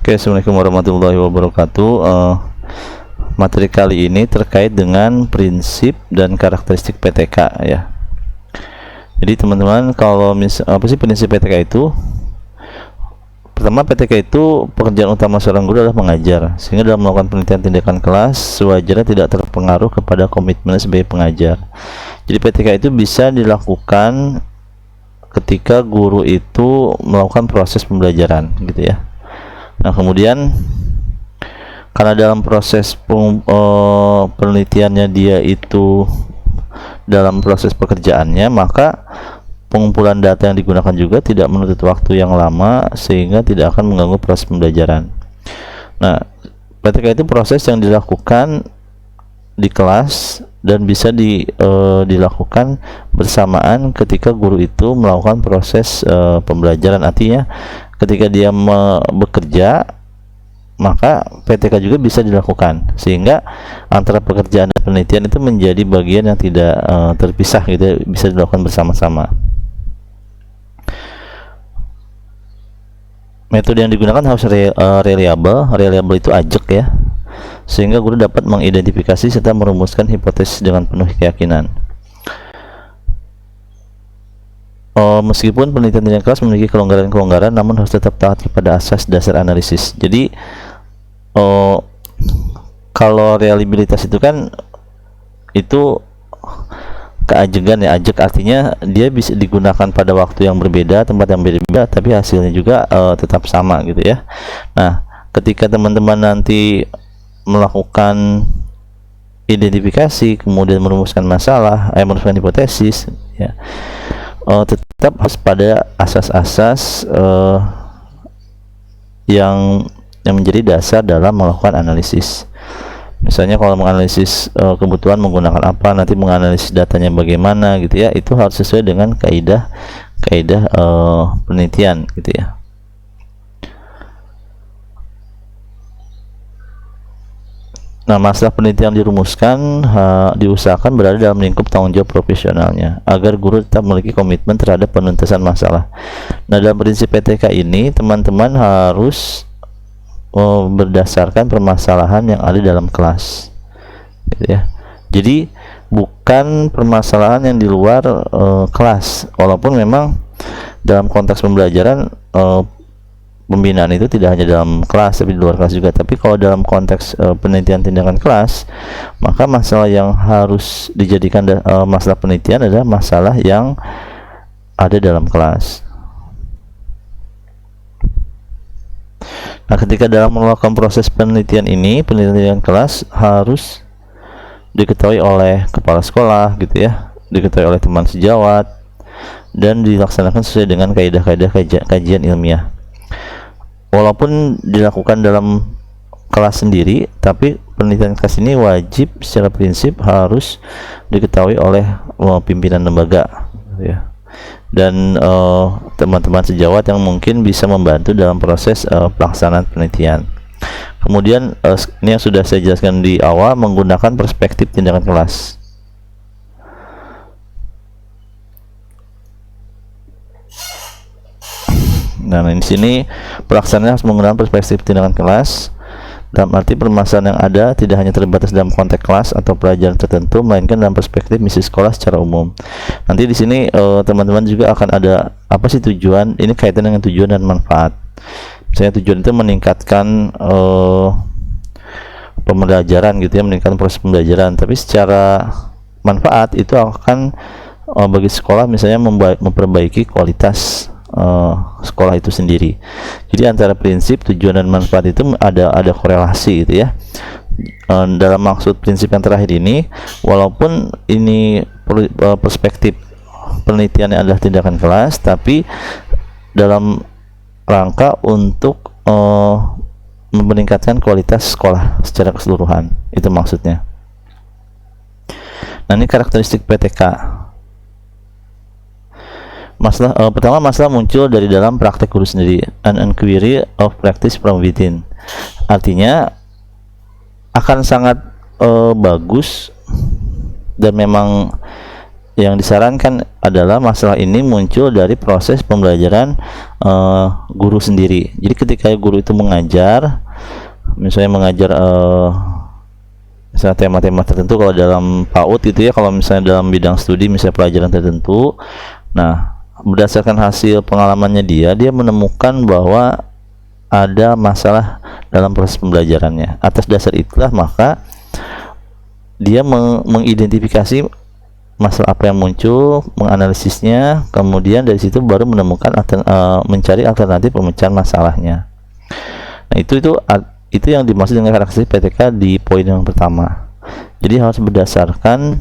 Oke, assalamualaikum warahmatullahi wabarakatuh. Materi kali ini terkait dengan prinsip dan karakteristik PTK ya. Jadi teman-teman, kalau apa sih prinsip PTK itu? Pertama, PTK itu pekerjaan utama seorang guru adalah mengajar, sehingga dalam melakukan penelitian tindakan kelas sewajarnya tidak terpengaruh kepada komitmen sebagai pengajar. Jadi PTK itu bisa dilakukan ketika guru itu melakukan proses pembelajaran gitu ya. Nah, kemudian karena dalam proses penelitiannya dia itu dalam proses pekerjaannya, maka pengumpulan data yang digunakan juga tidak menuntut waktu yang lama sehingga tidak akan mengganggu proses pembelajaran. Nah, PTK itu proses yang dilakukan di kelas dan bisa dilakukan bersamaan ketika guru itu melakukan proses pembelajaran. Artinya ketika dia bekerja, maka PTK juga bisa dilakukan, sehingga antara pekerjaan dan penelitian itu menjadi bagian yang tidak terpisah gitu, bisa dilakukan bersama-sama. Metode yang digunakan harus reliable itu ajak ya, sehingga guru dapat mengidentifikasi serta merumuskan hipotesis dengan penuh keyakinan. Meskipun penelitian tindakan kelas memiliki kelonggaran-kelonggaran, namun harus tetap taat kepada asas dasar analisis. Jadi kalau reliabilitas itu kan itu keajegan ya, ajak artinya dia bisa digunakan pada waktu yang berbeda, tempat yang berbeda, tapi hasilnya juga tetap sama gitu ya. Nah, ketika teman-teman nanti melakukan identifikasi, kemudian merumuskan masalah, merumuskan hipotesis ya, tetap harus pada asas-asas yang menjadi dasar dalam melakukan analisis. Misalnya kalau menganalisis kebutuhan menggunakan apa, nanti menganalisis datanya bagaimana gitu ya, itu harus sesuai dengan kaidah penelitian gitu ya. Nah, masalah penelitian dirumuskan diusahakan berada dalam lingkup tanggung jawab profesionalnya agar guru tetap memiliki komitmen terhadap penuntasan masalah. Nah, dalam prinsip PTK ini teman-teman harus berdasarkan permasalahan yang ada dalam kelas gitu ya. Jadi bukan permasalahan yang di luar kelas, walaupun memang dalam konteks pembelajaran pembinaan itu tidak hanya dalam kelas tapi di luar kelas juga. Tapi kalau dalam konteks penelitian tindakan kelas, maka masalah yang harus dijadikan masalah penelitian adalah masalah yang ada dalam kelas. Nah, ketika dalam melakukan proses penelitian ini, penelitian kelas harus diketahui oleh kepala sekolah gitu ya, diketahui oleh teman sejawat, dan dilaksanakan sesuai dengan kaidah-kaidah kajian ilmiah. Walaupun dilakukan dalam kelas sendiri, tapi penelitian kelas ini wajib secara prinsip harus diketahui oleh pimpinan lembaga gitu ya, dan teman-teman sejawat yang mungkin bisa membantu dalam proses pelaksanaan penelitian. Kemudian ini yang sudah saya jelaskan di awal, menggunakan perspektif tindakan kelas. Nah, di sini pelaksanaan harus menggunakan perspektif tindakan kelas. Dalam arti permasalahan yang ada tidak hanya terbatas dalam konteks kelas atau pelajaran tertentu, melainkan dalam perspektif misi sekolah secara umum. Nanti di sini teman-teman juga akan ada apa sih tujuan? Ini kaitan dengan tujuan dan manfaat. Misalnya tujuan itu meningkatkan pembelajaran gitu ya, meningkatkan proses pembelajaran. Tapi secara manfaat itu akan bagi sekolah misalnya memperbaiki kualitas sekolah itu sendiri. Jadi antara prinsip, tujuan dan manfaat itu ada korelasi gitu ya. Dalam maksud prinsip yang terakhir ini, walaupun ini perspektif penelitiannya adalah tindakan kelas, tapi dalam rangka untuk meningkatkan kualitas sekolah secara keseluruhan, itu maksudnya. Nah, ini karakteristik PTK. Pertama, masalah muncul dari dalam praktek guru sendiri, an inquiry of practice from within. Artinya akan sangat bagus dan memang yang disarankan adalah masalah ini muncul dari proses pembelajaran guru sendiri. Jadi ketika guru itu mengajar, misalnya mengajar misalnya tema-tema tertentu, kalau dalam PAUD gitu ya, kalau misalnya dalam bidang studi misalnya pelajaran tertentu, nah berdasarkan hasil pengalamannya dia menemukan bahwa ada masalah dalam proses pembelajarannya. Atas dasar itulah maka dia mengidentifikasi masalah apa yang muncul, menganalisisnya, kemudian dari situ baru menemukan mencari alternatif pemecahan masalahnya. Nah, itu yang dimaksud dengan karakteristik PTK di poin yang pertama. Jadi harus berdasarkan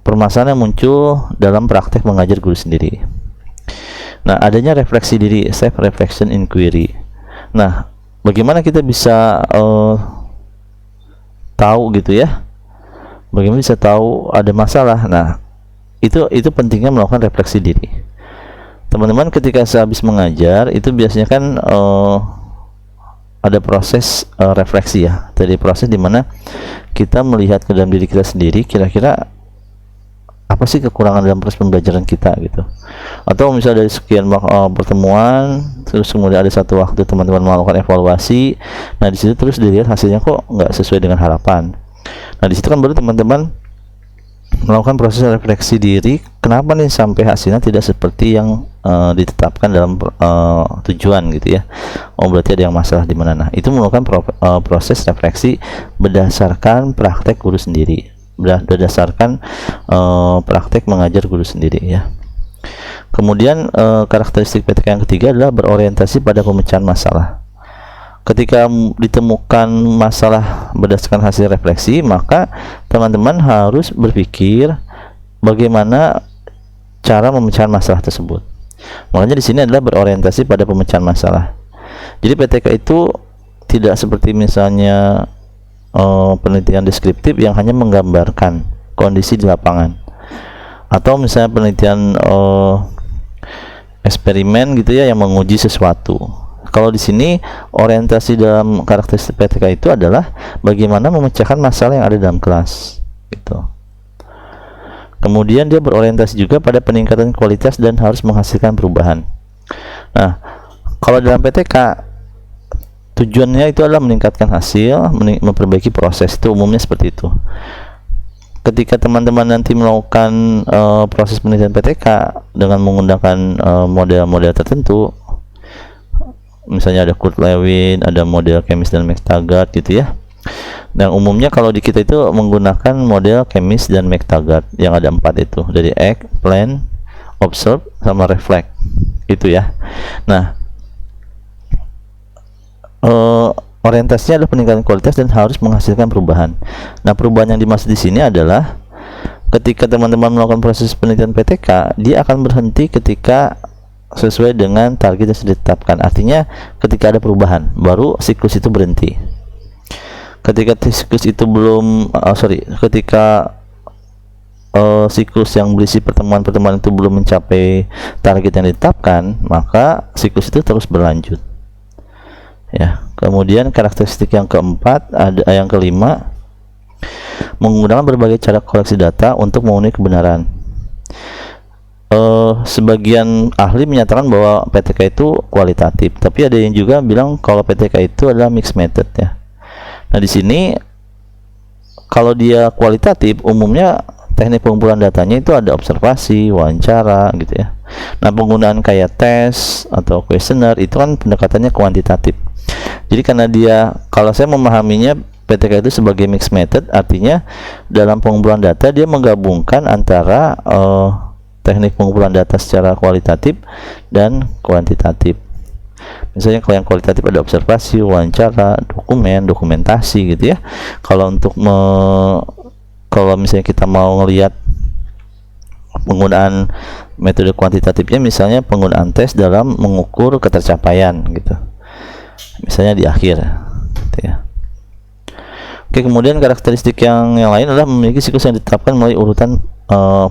permasalahan yang muncul dalam praktek mengajar guru sendiri. Nah, adanya refleksi diri, self reflection inquiry. Nah, bagaimana kita bisa tahu gitu ya? Bagaimana bisa tahu ada masalah? Nah, itu pentingnya melakukan refleksi diri. Teman-teman ketika sehabis mengajar itu biasanya kan ada proses refleksi ya. Jadi proses dimana kita melihat ke dalam diri kita sendiri, kira-kira apa sih kekurangan dalam proses pembelajaran kita gitu. Atau misalnya dari sekian pertemuan, terus kemudian ada satu waktu teman-teman melakukan evaluasi, nah di situ terus dilihat hasilnya kok nggak sesuai dengan harapan. Nah di situ kan baru teman-teman melakukan proses refleksi diri, kenapa nih sampai hasilnya tidak seperti yang ditetapkan dalam tujuan gitu ya. Oh berarti ada yang masalah di mana. Nah itu melakukan proses refleksi berdasarkan praktek guru sendiri, berdasarkan praktek mengajar guru sendiri ya. Kemudian karakteristik PTK yang ketiga adalah berorientasi pada pemecahan masalah. Ketika ditemukan masalah berdasarkan hasil refleksi, maka teman-teman harus berpikir bagaimana cara memecahan masalah tersebut. Makanya di sini adalah berorientasi pada pemecahan masalah. Jadi PTK itu tidak seperti misalnya penelitian deskriptif yang hanya menggambarkan kondisi di lapangan, atau misalnya penelitian eksperimen gitu ya yang menguji sesuatu. Kalau di sini orientasi dalam karakteristik PTK itu adalah bagaimana memecahkan masalah yang ada dalam kelas gitu. Kemudian dia berorientasi juga pada peningkatan kualitas dan harus menghasilkan perubahan. Nah, kalau dalam PTK tujuannya itu adalah meningkatkan hasil, memperbaiki proses, itu umumnya seperti itu. Ketika teman-teman nanti melakukan proses penelitian PTK dengan menggunakan model-model tertentu, misalnya ada Kurt Lewin, ada model Chemis dan McTaggart gitu ya. Dan umumnya kalau di kita itu menggunakan model Chemis dan McTaggart yang ada 4 itu, dari act, plan, observe, sama reflect itu ya. Nah, orientasinya adalah peningkatan kualitas dan harus menghasilkan perubahan. Nah, perubahan yang dimaksud di sini adalah ketika teman-teman melakukan proses penelitian PTK, dia akan berhenti ketika sesuai dengan target yang sudah ditetapkan. Artinya ketika ada perubahan baru siklus itu berhenti. Ketika siklus itu ketika siklus yang berisi pertemuan-pertemuan itu belum mencapai target yang ditetapkan, maka siklus itu terus berlanjut ya. Kemudian karakteristik yang keempat, yang kelima, menggunakan berbagai cara koleksi data untuk memenuhi kebenaran. Sebagian ahli menyatakan bahwa PTK itu kualitatif, tapi ada yang juga bilang kalau PTK itu adalah mixed method ya. Nah di sini kalau dia kualitatif, umumnya teknik pengumpulan datanya itu ada observasi, wawancara gitu ya. Nah penggunaan kayak tes atau kuesioner itu kan pendekatannya kuantitatif. Jadi karena kalau saya memahaminya PTK itu sebagai mixed method, artinya dalam pengumpulan data dia menggabungkan antara teknik pengumpulan data secara kualitatif dan kuantitatif. Misalnya kalau yang kualitatif ada observasi, wawancara, dokumentasi gitu ya. Kalau kalau misalnya kita mau ngelihat penggunaan metode kuantitatifnya, misalnya penggunaan tes dalam mengukur ketercapaian gitu, misalnya di akhir gitu ya. Oke, kemudian karakteristik yang lain adalah memiliki siklus yang ditetapkan melalui urutan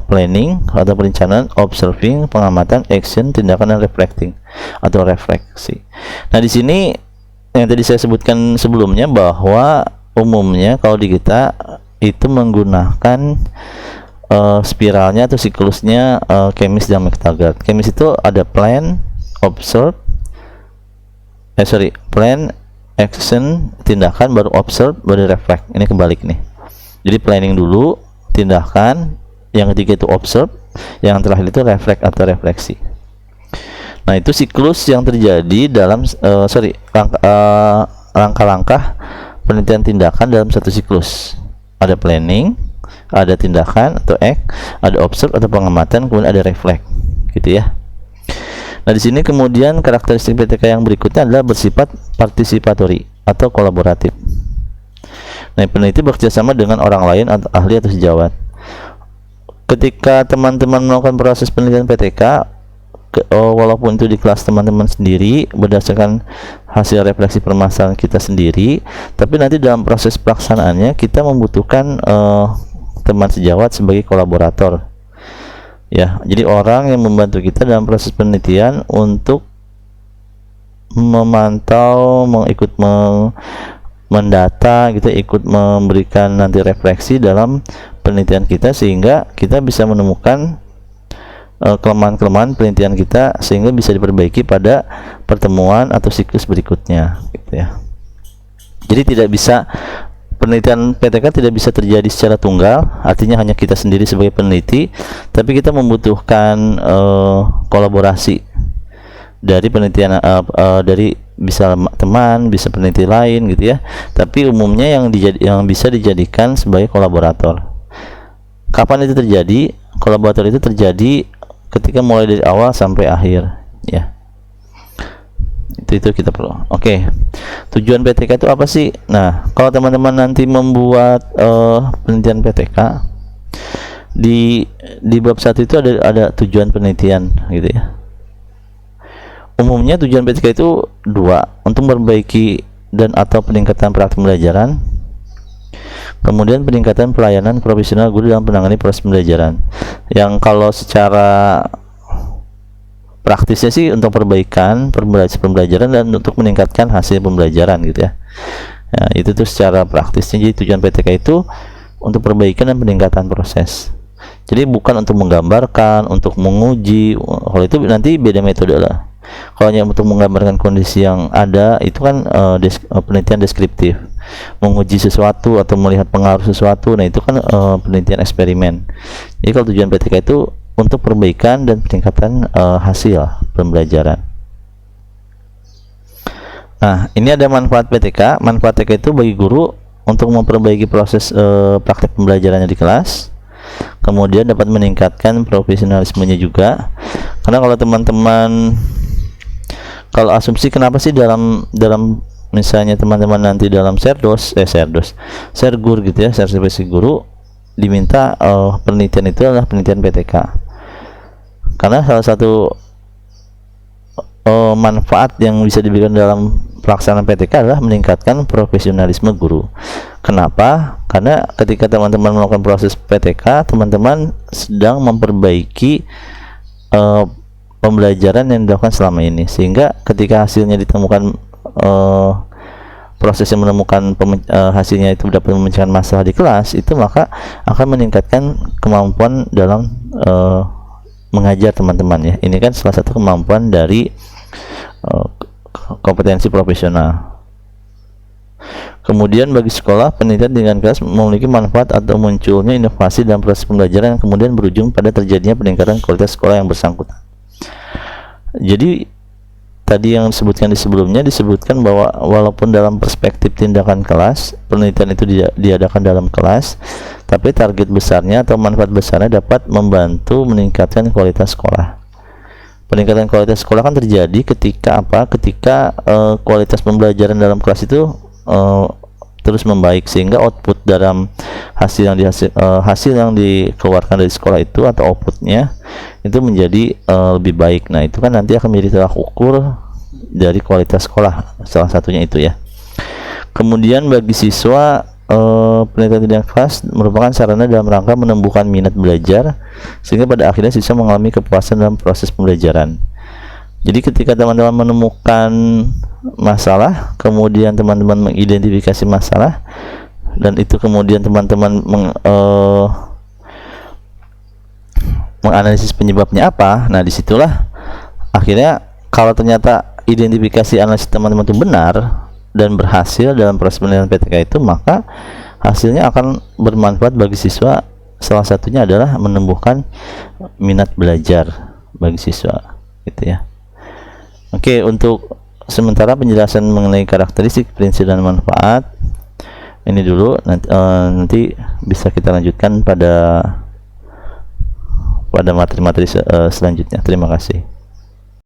planning atau perencanaan, observing, pengamatan, action, tindakan, dan reflecting atau refleksi. Nah di sini yang tadi saya sebutkan sebelumnya bahwa umumnya kalau di kita itu menggunakan spiralnya atau siklusnya Chemis dan McTaggart. Chemis itu ada plan, observe, plan, action, tindakan, baru observe, baru reflect. Ini kebalik nih. Jadi planning dulu, tindakan, yang ketiga itu observe, yang terakhir itu reflect atau refleksi. Nah, itu siklus yang terjadi dalam langkah-langkah penelitian tindakan dalam satu siklus. Ada planning, ada tindakan atau act, ada observe atau pengamatan, kemudian ada reflect, gitu ya. Nah, di sini kemudian karakteristik PTK yang berikutnya adalah bersifat partisipatori atau kolaboratif. Nah, peneliti bekerja sama dengan orang lain atau ahli atau sejawat. Ketika teman-teman melakukan proses penelitian PTK, walaupun itu di kelas teman-teman sendiri berdasarkan hasil refleksi permasalahan kita sendiri, tapi nanti dalam proses pelaksanaannya kita membutuhkan teman sejawat sebagai kolaborator, ya. Jadi orang yang membantu kita dalam proses penelitian untuk memantau, mendata, gitu, ikut memberikan nanti refleksi dalam penelitian kita, sehingga kita bisa menemukan kelemahan-kelemahan penelitian kita sehingga bisa diperbaiki pada pertemuan atau siklus berikutnya, gitu ya. Jadi tidak bisa, penelitian PTK tidak bisa terjadi secara tunggal, artinya hanya kita sendiri sebagai peneliti, tapi kita membutuhkan kolaborasi dari penelitian, dari bisa teman, bisa peneliti lain, gitu ya. Tapi umumnya yang bisa dijadikan sebagai kolaborator. Kapan itu terjadi? Kolaborator itu terjadi ketika mulai dari awal sampai akhir, ya. Itu kita perlu. Oke. Tujuan PTK itu apa sih? Nah, kalau teman-teman nanti membuat penelitian PTK, di bab 1 itu ada tujuan penelitian, gitu ya. Umumnya tujuan PTK itu 2, untuk memperbaiki dan atau peningkatan praktik pembelajaran, kemudian peningkatan pelayanan profesional guru dalam menangani proses pembelajaran. Yang kalau secara praktisnya sih untuk perbaikan pembelajaran dan untuk meningkatkan hasil pembelajaran, gitu ya. Ya, itu tuh secara praktisnya. Jadi tujuan PTK itu untuk perbaikan dan peningkatan proses. Jadi bukan untuk menggambarkan, untuk menguji. Kalau itu nanti beda metode lah. Kalau hanya untuk menggambarkan kondisi yang ada, itu kan penelitian deskriptif, menguji sesuatu atau melihat pengaruh sesuatu. Nah, itu kan penelitian eksperimen. Jadi kalau tujuan PTK itu untuk perbaikan dan peningkatan hasil pembelajaran. Nah, ini ada manfaat PTK. Manfaat PTK itu bagi guru untuk memperbaiki proses praktek pembelajarannya di kelas, kemudian dapat meningkatkan profesionalismenya juga. Karena kalau teman-teman, kalau asumsi kenapa sih dalam misalnya teman-teman nanti dalam sergur, gitu ya, sertifikasi guru, diminta penelitian itu adalah penelitian PTK. Karena salah satu manfaat yang bisa diberikan dalam pelaksanaan PTK adalah meningkatkan profesionalisme guru. Kenapa? Karena ketika teman-teman melakukan proses PTK, teman-teman sedang memperbaiki pembelajaran yang dilakukan selama ini, sehingga ketika hasilnya ditemukan, proses yang menemukan hasilnya itu dapat memecahkan masalah di kelas, itu maka akan meningkatkan kemampuan dalam mengajar teman-teman, ya. Ini kan salah satu kemampuan dari kompetensi profesional. Kemudian bagi sekolah, penelitian dengan kelas memiliki manfaat atau munculnya inovasi dalam proses pembelajaran yang kemudian berujung pada terjadinya peningkatan kualitas sekolah yang bersangkutan. Jadi tadi yang disebutkan sebelumnya disebutkan bahwa walaupun dalam perspektif tindakan kelas, penelitian itu diadakan dalam kelas, tapi target besarnya atau manfaat besarnya dapat membantu meningkatkan kualitas sekolah. Peningkatan kualitas sekolah kan terjadi ketika apa? Ketika kualitas pembelajaran dalam kelas itu terus membaik, sehingga output dalam hasil yang dikeluarkan dari sekolah itu atau outputnya itu menjadi lebih baik. Nah, itu kan nanti akan menjadi tolak ukur dari kualitas sekolah, salah satunya itu, ya. Kemudian bagi siswa, penelitian tindakan kelas merupakan sarana dalam rangka menumbuhkan minat belajar, sehingga pada akhirnya siswa mengalami kepuasan dalam proses pembelajaran. Jadi ketika teman-teman menemukan masalah, kemudian teman-teman mengidentifikasi masalah, dan itu kemudian teman-teman menganalisis penyebabnya apa. Nah, disitulah akhirnya kalau ternyata identifikasi analisis teman-teman itu benar dan berhasil dalam proses penilaian PTK itu, maka hasilnya akan bermanfaat bagi siswa. Salah satunya adalah menumbuhkan minat belajar bagi siswa, gitu ya. Oke, untuk sementara penjelasan mengenai karakteristik, prinsip, dan manfaat ini dulu. Nanti bisa kita lanjutkan pada materi-materi selanjutnya. Terima kasih.